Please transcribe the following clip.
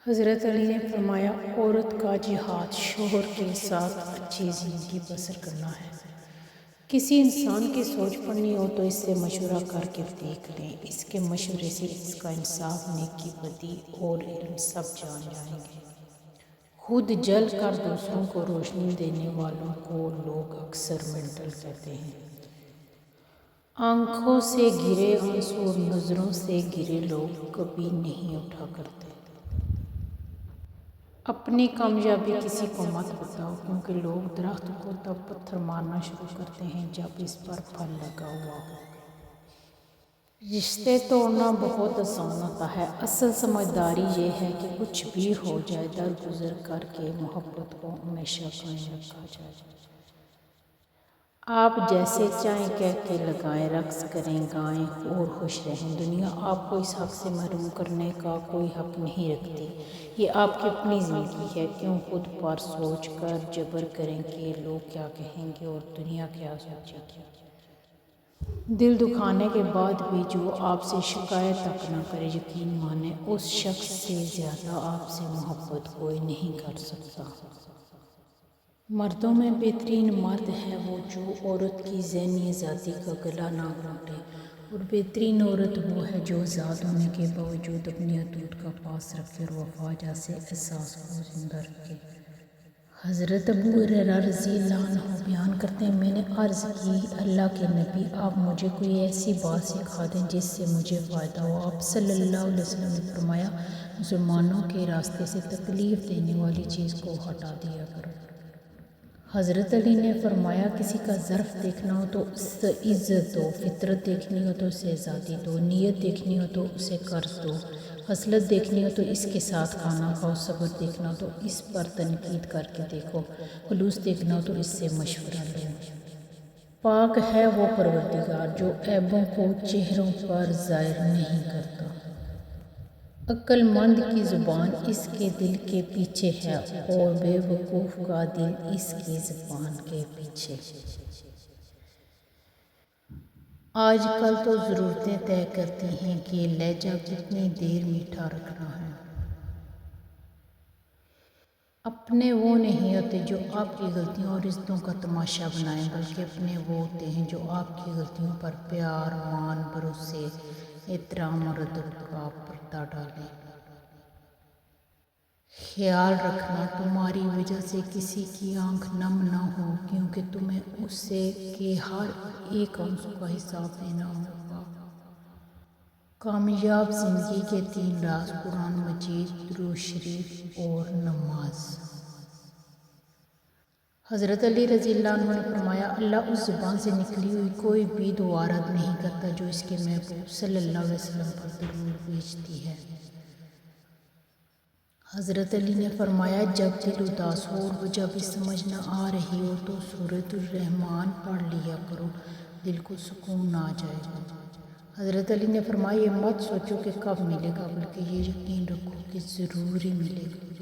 حضرت علی نے فرمایا، عورت کا جہاد شوہر کے ساتھ اچھی زندگی بسر کرنا ہے۔ کسی انسان کی سوچ پڑنی ہو تو اس سے مشورہ کر کے دیکھ لیں، اس کے مشورے سے اس کا انصاف، نیکی، بدی اور علم سب جان جائیں گے۔ خود جل کر دوسروں کو روشنی دینے والوں کو لوگ اکثر مینٹل کہتے ہیں۔ آنکھوں سے گرے آنسو اور نظروں سے گرے لوگ کبھی نہیں اٹھا کرتے۔ اپنی کامیابی کسی کو مت بتاؤ، کیونکہ لوگ درخت کو تب پتھر مارنا شروع کرتے ہیں جب اس پر پھل لگا ہوا ہو۔ رشتے توڑنا بہت آسان ہوتا ہے، اصل سمجھداری یہ ہے کہ کچھ بھی ہو جائے درگزر کر کے محبت کو ہمیشہ قائم رکھا جائے۔ آپ جیسے چاہیں کہہ کے لگائیں، رقص کریں، گائیں اور خوش رہیں۔ دنیا آپ کو اس حق سے محروم کرنے کا کوئی حق نہیں رکھتی۔ یہ آپ کی اپنی زندگی ہے، کیوں خود پر سوچ کر جبر کریں کہ لوگ کیا کہیں گے اور دنیا کیا سوچے گی۔ دل دکھانے کے بعد بھی جو آپ سے شکایت تک نہ کرے، یقین مانیں اس شخص سے زیادہ آپ سے محبت کوئی نہیں کر سکتا۔ مردوں میں بہترین مرد ہے وہ جو عورت کی ذہنی آزادی کا گلا نہ گھونٹے، اور بہترین عورت وہ ہے جو آزاد ہونے کے باوجود اپنی حدود کا پاس رکھے اور وفا جیسے احساس کو زندہ رکھے۔ حضرت ابو ہریرہ رضی اللہ عنہ بیان کرتے ہیں، میں نے عرض کی، اللہ کے نبی، آپ مجھے کوئی ایسی بات سکھا دیں جس سے مجھے فائدہ ہو۔ آپ صلی اللہ علیہ وسلم نے فرمایا، مسلمانوں کے راستے سے تکلیف دینے والی چیز کو ہٹا دیا کرو۔ حضرت علی نے فرمایا، کسی کا ظرف دیکھنا ہو تو اسے عزت دو، فطرت دیکھنی ہو تو اسے آزادی دو، نیت دیکھنی ہو تو اسے قرض دو، خصلت دیکھنی ہو تو اس کے ساتھ کھانا کھاؤ، صبر دیکھنا ہو تو اس پر تنقید کر کے دیکھو، خلوص دیکھنا ہو تو اس سے مشورہ لو۔ پاک ہے وہ پروردگار جو عیبوں کو چہروں پر ظاہر نہیں کرتا۔ عقل مند کی زبان اس کے دل کے پیچھے ہے اور بے وقوف کا دل اس کی زبان کے پیچھے۔ آج کل تو ضرورتیں طے کرتی ہیں کہ لہجہ کتنی دیر میٹھا رکھنا ہے۔ اپنے وہ نہیں ہوتے جو آپ کی غلطیوں اور عزتوں کا تماشا بنائیں، بلکہ اپنے وہ ہوتے ہیں جو آپ کی غلطیوں پر پیار، مان، بھروسے، احترام اور ادب کا پردہ ڈالیں۔ خیال رکھنا تمہاری وجہ سے کسی کی آنکھ نم نہ ہو، کیونکہ تمہیں اس سے کے ہر ایک آنسو کا حساب دینا ہوگا۔ کامیاب زندگی کے 3 راز: قرآن مجید، درود شریف اور نماز۔ حضرت علی رضی اللہ عنہ نے فرمایا، اللہ اس زبان سے نکلی ہوئی کوئی بھی دعا رد نہیں کرتا جو اس کے محبوب صلی اللہ علیہ وسلم پر درود بھیجتی ہے۔ حضرت علی نے فرمایا، جب دل اداس ہو اور وجہ بھی سمجھ نہ آ رہی ہو تو سورۃ الرحمن پڑھ لیا کرو، دل کو سکون آ جائے گا۔ حضرت علی نے فرمایا، یہ مت سوچو کہ کب ملے گا، بلکہ یہ یقین رکھو کہ ضرور ہی ملے گا۔